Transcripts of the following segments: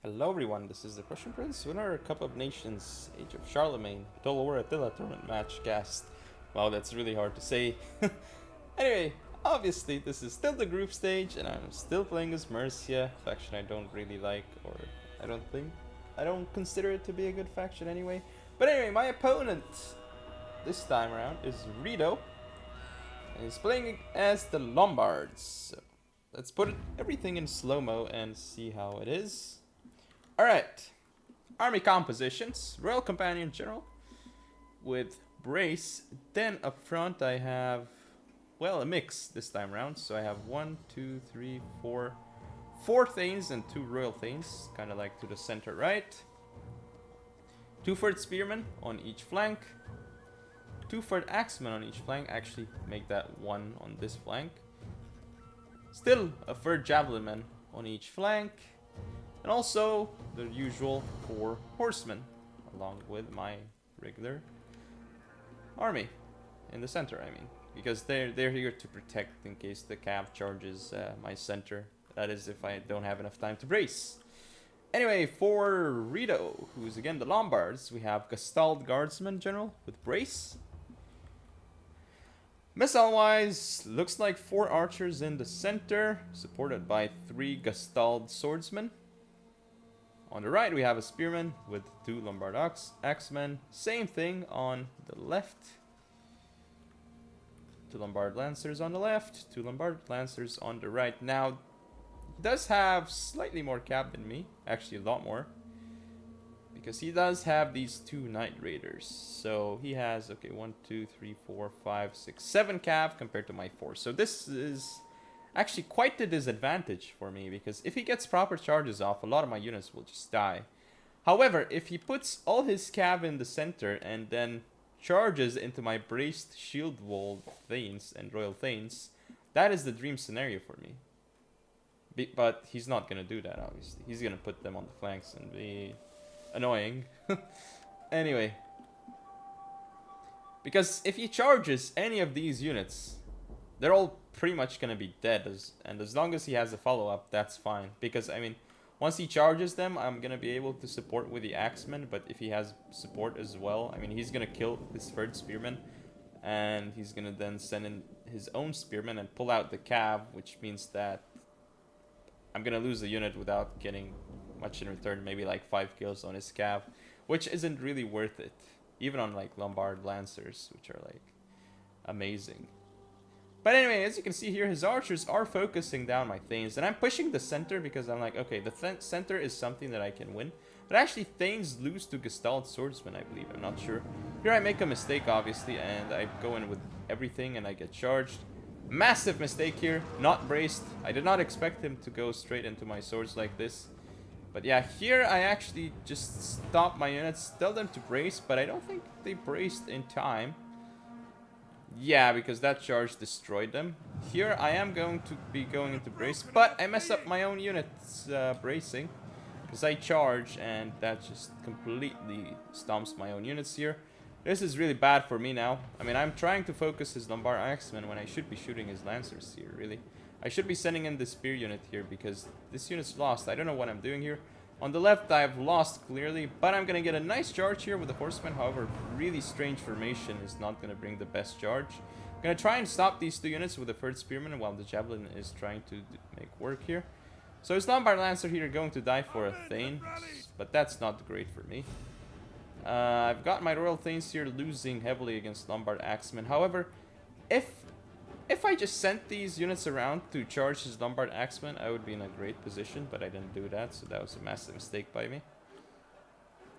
Hello everyone, this is the Prussian Prince, winner of Cup of Nations, Age of Charlemagne, Total War Attila tournament match cast. Wow, that's really hard to say. Anyway, obviously this is still the group stage and I'm still playing as Mercia, faction I don't really like, or I don't consider it to be a good faction anyway. But anyway, my opponent this time around is Reedo, and he's playing as the Lombards. So let's put everything in slow-mo and see how it is. Alright, army compositions, Royal Companion General with Brace. Then up front I have, well, a mix this time around. So I have 1, 2, 3, 4, 4 Thanes and 2 Royal Thanes, kind of like to the center right. 2 Fort Spearmen on each flank. 2 Fort Axemen on each flank, actually make that 1 on this flank. Still a Fort Javelinman on each flank. And also the usual 4 horsemen, along with my regular army in the center, I mean. Because they're here to protect in case the cav charges my center. That is if I don't have enough time to brace. Anyway, for Reedo, who's again the Lombards, we have Gestalt Guardsman General with Brace. Missile-wise, looks like 4 archers in the center, supported by 3 Gestalt Swordsmen. On the right, we have a Spearman with 2 Lombard Axemen. Same thing on the left. 2 Lombard Lancers on the left, 2 Lombard Lancers on the right. Now, he does have slightly more cav than me. Actually, a lot more. Because he does have these 2 Knight Raiders. So he has, okay, 1, 2, 3, 4, 5, 6, 7 cav compared to my 4. So this is actually quite the disadvantage for me, because if he gets proper charges off, a lot of my units will just die. However, if he puts all his cav in the center and then charges into my braced shield wall Thanes and Royal Thanes, that is the dream scenario for me. But he's not going to do that, obviously. He's going to put them on the flanks and be annoying. Anyway. Because if he charges any of these units, they're all pretty much going to be dead. And as long as he has a follow-up, that's fine. Because, I mean, once he charges them, I'm going to be able to support with the Axemen. But if he has support as well, I mean, he's going to kill his third Spearman. And he's going to then send in his own Spearman and pull out the cav, which means that I'm going to lose the unit without getting much in return. Maybe like 5 kills on his cav, which isn't really worth it. Even on like Lombard Lancers, which are like amazing. But anyway, as you can see here, his archers are focusing down my Thanes. And I'm pushing the center because I'm like, okay, the center is something that I can win. But actually, Thanes lose to Gestalt Swordsman, I believe. I'm not sure. Here I make a mistake, obviously, and I go in with everything and I get charged. Massive mistake here, not braced. I did not expect him to go straight into my swords like this. But yeah, here I actually just stop my units, tell them to brace, but I don't think they braced in time. Yeah, because that charge destroyed them. Here I am going to be going into brace, but I mess up my own units bracing. Because I charge and that just completely stomps my own units here. This is really bad for me now. I mean, I'm trying to focus his Lombard Axemen when I should be shooting his Lancers here, really. I should be sending in the Spear unit here because this unit's lost. I don't know what I'm doing here. On the left, I've lost clearly, but I'm going to get a nice charge here with the Horsemen. However, really strange formation is not going to bring the best charge. I'm going to try and stop these 2 units with the third Spearman while the Javelin is trying to make work here. So his Lombard Lancer here going to die for a Thane, but that's not great for me. I've got my Royal Thanes here losing heavily against Lombard Axemen. However, if I just sent these units around to charge his Lombard Axemen, I would be in a great position, but I didn't do that, so that was a massive mistake by me.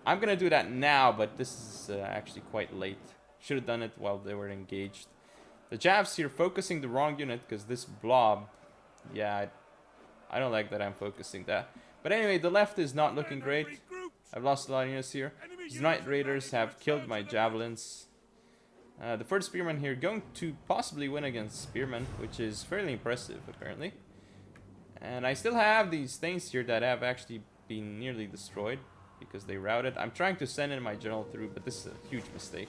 I'm gonna do that now, but this is actually quite late. Should have done it while they were engaged. The Javs here focusing the wrong unit, because this blob, yeah, I don't like that I'm focusing that. But anyway, the left is not looking great. I've lost a lot of units here. These Knight Raiders have killed my Javelins. The first Spearman here going to possibly win against Spearman, which is fairly impressive, apparently. And I still have these things here that have actually been nearly destroyed because they routed. I'm trying to send in my general through, but this is a huge mistake.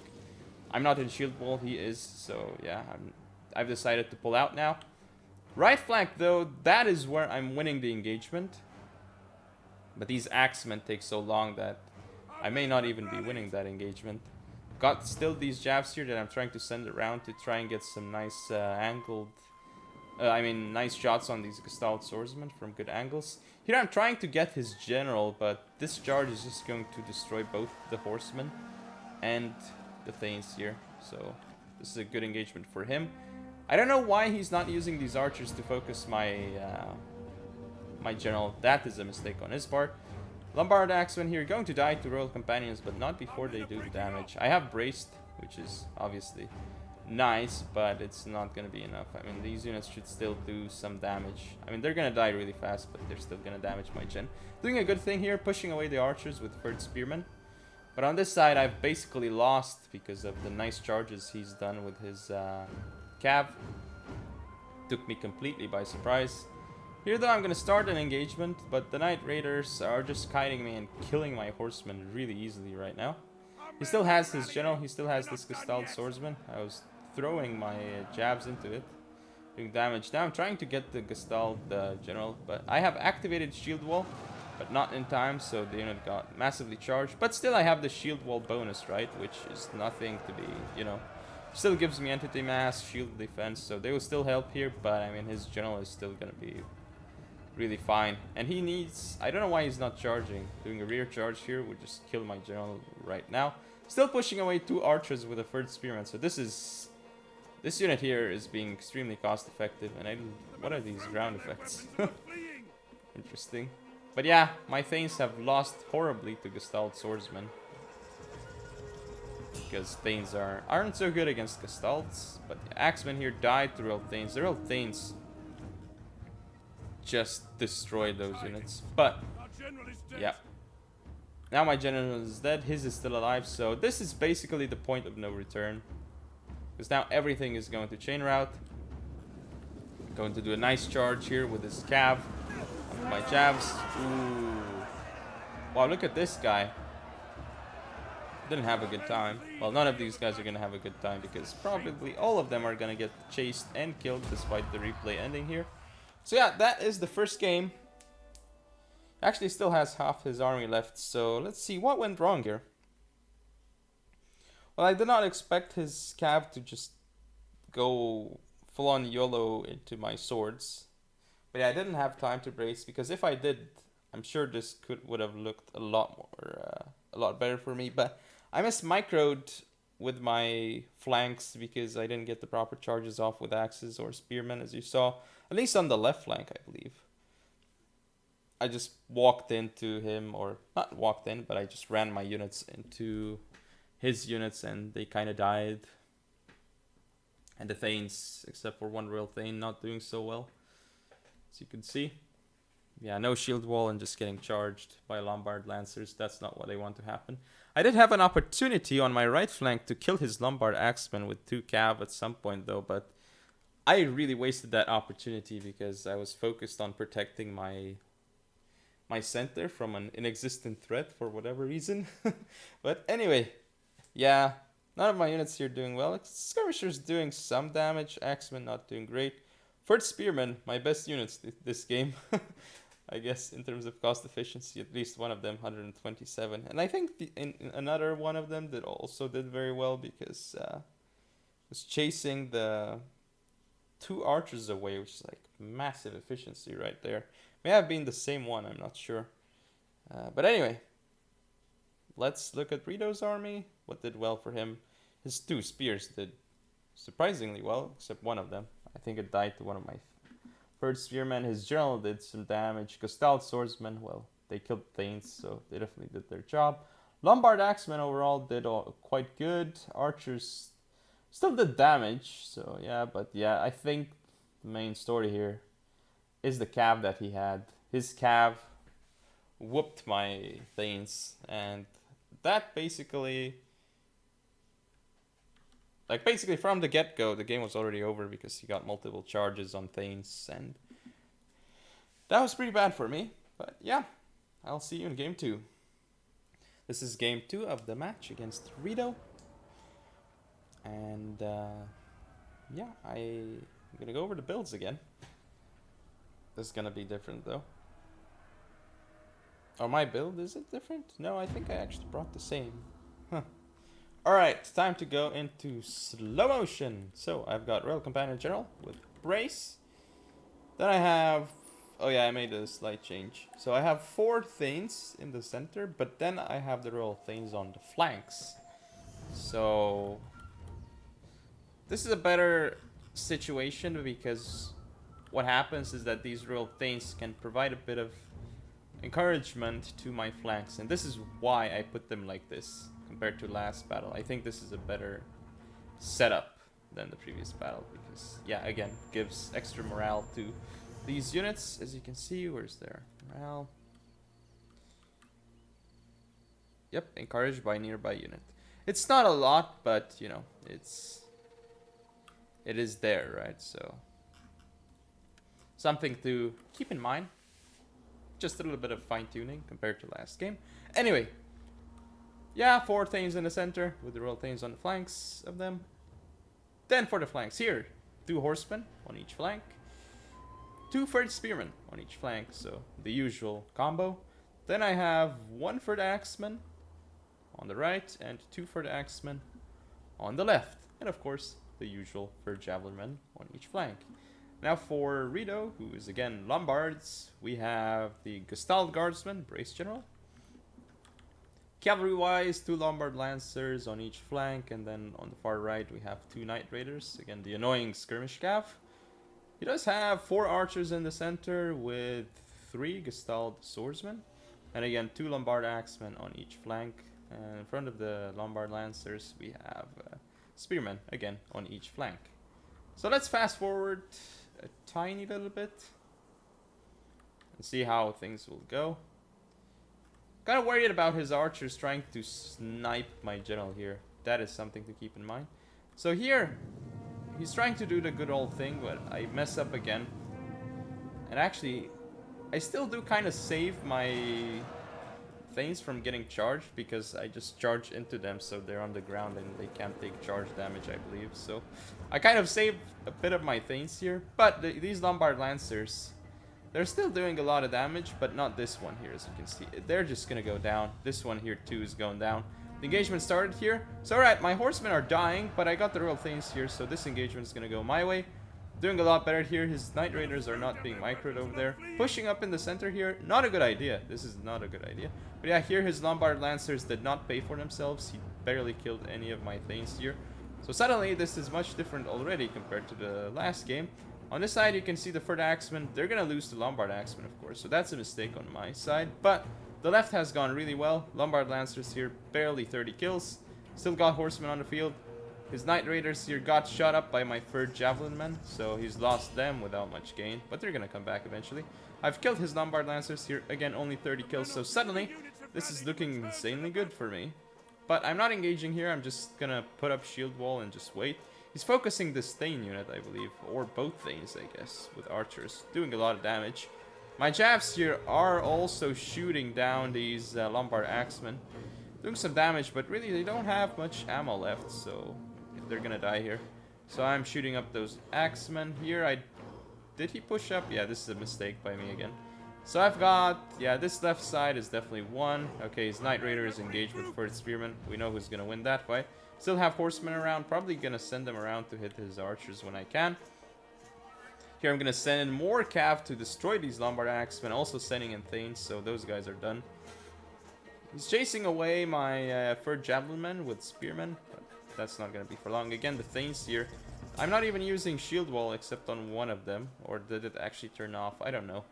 I'm not in shield wall, he is, so yeah, I've decided to pull out now. Right flank, though, that is where I'm winning the engagement. But these axemen take so long that I may not even be winning that engagement. Got still these jabs here that I'm trying to send around to try and get some nice angled... nice shots on these Gestalt swordsmen from good angles. Here I'm trying to get his general, but this charge is just going to destroy both the horsemen and the Thanes here. So this is a good engagement for him. I don't know why he's not using these archers to focus my my general. That is a mistake on his part. Lombard Axemen here going to die to Royal Companions, but not before they do the damage. I have braced, which is obviously nice, but it's not going to be enough. I mean, these units should still do some damage. I mean, they're going to die really fast, but they're still going to damage my gen. Doing a good thing here, pushing away the archers with third spearmen. But on this side, I've basically lost because of the nice charges he's done with his cav. Took me completely by surprise. Here though, I'm going to start an engagement, but the Knight Raiders are just kiting me and killing my horsemen really easily right now. He still has his general, he still has this Gestalt swordsman. I was throwing my jabs into it, doing damage. Now I'm trying to get the Gestalt general, but I have activated shield wall, but not in time, so the unit got massively charged. But still I have the shield wall bonus, right, which is nothing to be, you know, still gives me entity mass, shield defense, so they will still help here, but I mean his general is still gonna be really fine. And he needs... I don't know why he's not charging. Doing a rear charge here would just kill my general right now. Still pushing away 2 archers with a third spearman. So this is... This unit here is being extremely cost effective. And I... What are these ground effects? Interesting. But yeah, my Thanes have lost horribly to Gestalt swordsmen. Because Thanes aren't so good against Gestalts. But the Axemen here died to Real Thanes. The Real Thanes just destroyed those units. But yeah, now my general is dead, his is still alive, so this is basically the point of no return, because now everything is going to chain route. I'm going to do a nice charge here with this cav, with my jabs. Ooh, wow, look at this guy. Didn't have a good time. Well, none of these guys are gonna have a good time, because probably all of them are gonna get chased and killed despite the replay ending here. So yeah, that is the first game. Actually still has half his army left, so let's see what went wrong here. Well, I did not expect his cav to just go full on YOLO into my swords. But yeah, I didn't have time to brace, because if I did, I'm sure this would have looked a lot better for me. But I mismicroed with my flanks because I didn't get the proper charges off with axes or spearmen, as you saw. At least on the left flank, I believe. I just walked into him, or not walked in, but I just ran my units into his units and they kind of died. And the Thanes, except for one real Thane, not doing so well, as you can see. Yeah, no shield wall and just getting charged by Lombard Lancers. That's not what I want to happen. I did have an opportunity on my right flank to kill his Lombard Axemen with 2 cav at some point though, but I really wasted that opportunity because I was focused on protecting my center from an inexistent threat for whatever reason. But anyway, yeah, none of my units here doing well. Skirmishers doing some damage, Axemen not doing great. Third Spearmen, my best units this game. I guess in terms of cost efficiency, at least one of them 127, and I think in another one of them did very well because was chasing the 2 archers away, which is like massive efficiency right there. May have been the same one, I'm not sure. But anyway, let's look at Reedo's army. What did well for him? His 2 spears did surprisingly well, except one of them. I think it died to one of my third spearmen. His general did some damage. Gestalt swordsmen, well, they killed Thanes, so they definitely did their job. Lombard Axemen overall did quite good. Archers still did damage, so yeah, but yeah, I think the main story here is the cav that he had. His cav whooped my Thanes, and that basically from the get-go, the game was already over because he got multiple charges on Thanes, and that was pretty bad for me. But yeah, I'll see you in game 2. This is game 2 of the match against Reedo. And yeah, I'm gonna go over the builds again. This is gonna be different though. Oh, my build, is it different? No, I think I actually brought the same. Huh. Alright, time to go into slow motion. So, I've got Royal Companion General with Brace. Then I have... Oh yeah, I made a slight change. So I have 4 Thanes in the center, but then I have the Royal Thanes on the flanks. So... This is a better situation because what happens is that these Royal Thanes can provide a bit of encouragement to my flanks, and this is why I put them like this compared to last battle. I think this is a better setup than the previous battle because, yeah, again, gives extra morale to these units. As you can see, where's their morale? Yep, encouraged by nearby unit. It's not a lot, but you know, it is there, right? So something to keep in mind. Just a little bit of fine-tuning compared to last game. Anyway, yeah, 4 Thanes in the center with the Royal Thanes on the flanks of them. Then for the flanks here, 2 Horsemen on each flank, 2 Third Spearmen on each flank, so the usual combo. Then I have 1 Third Axeman on the right and 2 Third Axemen on the left. And of course, the usual Third Javelinmen on each flank. Now for Reedo, who is again Lombards, we have the Gestalt Guardsman, Brace General. Cavalry-wise, 2 Lombard Lancers on each flank, and then on the far right we have 2 Knight Raiders, again the annoying Skirmish Cav. He does have 4 Archers in the center with 3 Gestalt Swordsmen, and again 2 Lombard Axemen on each flank. And in front of the Lombard Lancers we have Spearmen, again on each flank. So let's fast forward a tiny little bit and see how things will go. Kind of worried about his archers trying to snipe my general here. That is something to keep in mind. So here, he's trying to do the good old thing, but I mess up again. And actually, I still do kind of save my Thanes from getting charged because I just charge into them so they're on the ground and they can't take charge damage, I believe. So I kind of saved a bit of my Thanes here, but these Lombard Lancers, they're still doing a lot of damage, but not this one here, as you can see. They're just gonna go down. This one here too is going down. The engagement started here. So alright, my horsemen are dying, but I got the Royal Thanes here, so this engagement is gonna go my way. Doing a lot better here. His Knight Raiders are not being microed over there. Pushing up in the center here, not a good idea. This is not a good idea. But yeah, here his Lombard Lancers did not pay for themselves. He barely killed any of my Thanes here. So suddenly this is much different already compared to the last game. On this side you can see the Third Axeman. They're gonna lose to Lombard Axeman, of course. So that's a mistake on my side. But the left has gone really well. Lombard Lancers here, barely 30 kills. Still got Horsemen on the field. His Knight Raiders here got shot up by my third Javelin men, so he's lost them without much gain, but they're gonna come back eventually. I've killed his Lombard Lancers here, again only 30 kills, so suddenly this is looking insanely good for me. But I'm not engaging here, I'm just gonna put up shield wall and just wait. He's focusing this Thane unit, I believe, or both Thanes, I guess, with archers, doing a lot of damage. My Javs here are also shooting down these Lombard Axemen, doing some damage, but really they don't have much ammo left, so they're gonna die here. So I'm shooting up those Axemen here. Did he push up? Yeah, this is a mistake by me again. So I've got, yeah, this left side is definitely won. Okay, his Knight Raider is engaged with Third Spearman. We know who's gonna win that fight. Still have Horsemen around. Probably gonna send them around to hit his archers when I can. Here I'm gonna send in more Cav to destroy these Lombard Axemen. Also sending in Thanes, so those guys are done. He's chasing away my third Javelin men with Spearmen. That's not going to be for long. Again, the Thanes here. I'm not even using shield wall except on one of them. Or did it actually turn off? I don't know.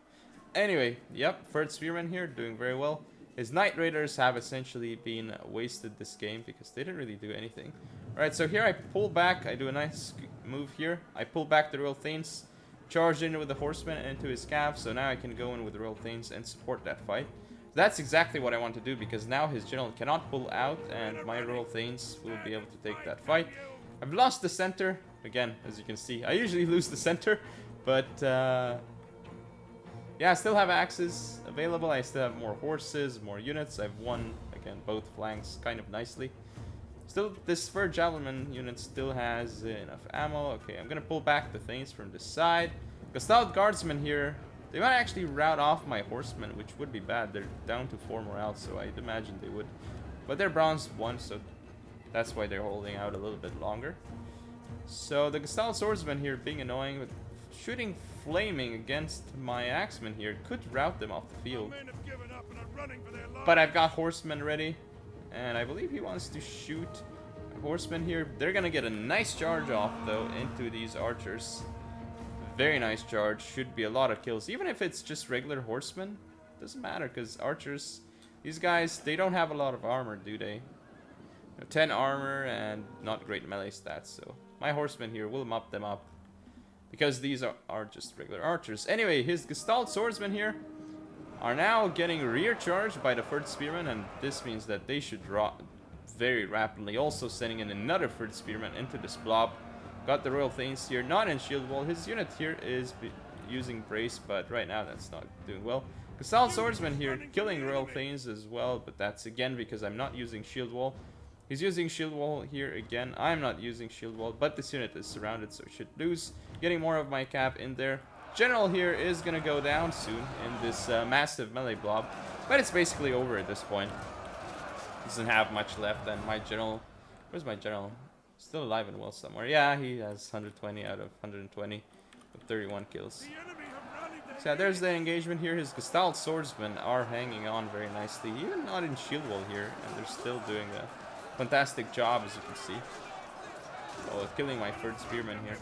Anyway, yep, third Spearman here, doing very well. His Knight Raiders have essentially been wasted this game because they didn't really do anything. Alright, so here I pull back. I do a nice move here. I pull back the Royal Thanes. Charge in with the Horsemen into his Cav. So now I can go in with the Royal Thanes and support that fight. That's exactly what I want to do because now his general cannot pull out and my Royal Thanes will be able to take that fight. I've lost the center. Again, as you can see, I usually lose the center, but yeah, I still have axes available. I still have more horses, more units. I've won, again, both flanks kind of nicely. Still, this third Javelin unit still has enough ammo. Okay, I'm gonna pull back the Thanes from this side. Gestalt Guardsman here They might actually rout off my horsemen, which would be bad. They're down to 4 morale, so I'd imagine they would. But they're bronze 1, so that's why they're holding out a little bit longer. So the Gestalt Swordsman here being annoying, but shooting Flaming against my Axemen here could rout them off the field. But I've got Horsemen ready, and I believe he wants to shoot a Horseman here. They're gonna get a nice charge off, though, into these archers. Very nice charge. Should be a lot of kills. Even if it's just regular horsemen, doesn't matter, because archers, these guys, they don't have a lot of armor, do they? 10 armor and not great melee stats, so my horsemen here will mop them up, because these are just regular archers. Anyway, his Gestalt Swordsmen here are now getting rear charged by the third Spearman, and this means that they should draw very rapidly. Also sending in another third Spearman into this blob. Got the Royal Thanes here, not in shield wall. His unit here is using brace, but right now that's not doing well. Gestalt Swordsman here killing Royal Thanes as well, but that's again because I'm not using shield wall. He's using shield wall here again. I'm not using shield wall, but this unit is surrounded, so should lose. Getting more of my cap in there. General here is gonna go down soon in this massive melee blob, but it's basically over at this point. Doesn't have much left, and my general, where's my general? Still alive and well somewhere. Yeah, he has 120 out of 120 with 31 kills. So yeah, there's the engagement here. His Gestalt Swordsmen are hanging on very nicely, even not in shield wall here, and they're still doing a fantastic job, as you can see. Oh, killing my third Spearman here.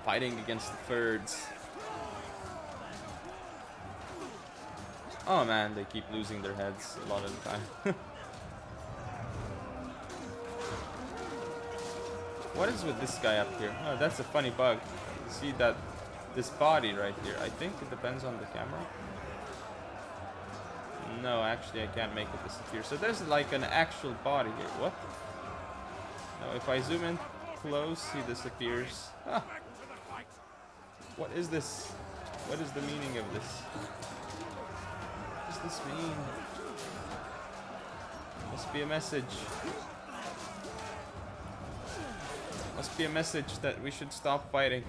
Fighting against the thirds. Oh man, they keep losing their heads a lot of the time. What is with this guy up here? Oh, that's a funny bug. You see that this body right here. I think it depends on the camera. No, actually I can't make it disappear. So there's like an actual body here. What? No, if I zoom in close, he disappears. Ah. What is this? What is the meaning of this? What does this mean? Must be a message. Must be a message that we should stop fighting.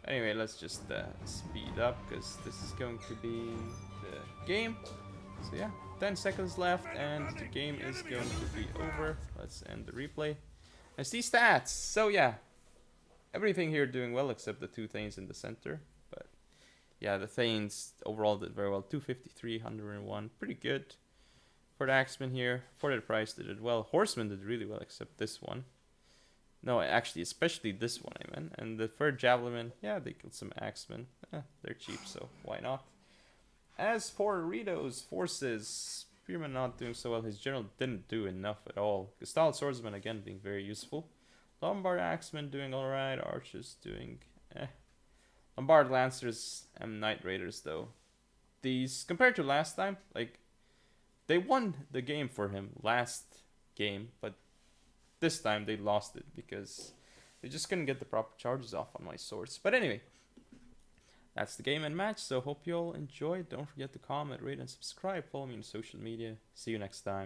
Anyway, let's just speed up, because this is going to be the game. So yeah, 10 seconds left and the game is going to be over. Let's end the replay. I see stats. So yeah, everything here doing well except the 2 Thanes in the center. But yeah, the Thanes overall did very well. 253, 101, pretty good. For the Axemen here, for the price they did well. Horsemen did really well except this one. No, actually, especially this one, I meant. And the third Javelin, yeah, they killed some Axemen. They're cheap, so why not? As for Reedo's forces, Spearman not doing so well. His general didn't do enough at all. Gestalt Swordsman, again, being very useful. Lombard Axemen doing alright. Archers doing Lombard Lancers and Knight Raiders, though. These, compared to last time, like, they won the game for him last game, but this time they lost it because they just couldn't get the proper charges off on my swords. But anyway, that's the game and match. So hope you all enjoyed. Don't forget to comment, rate, and subscribe. Follow me on social media. See you next time.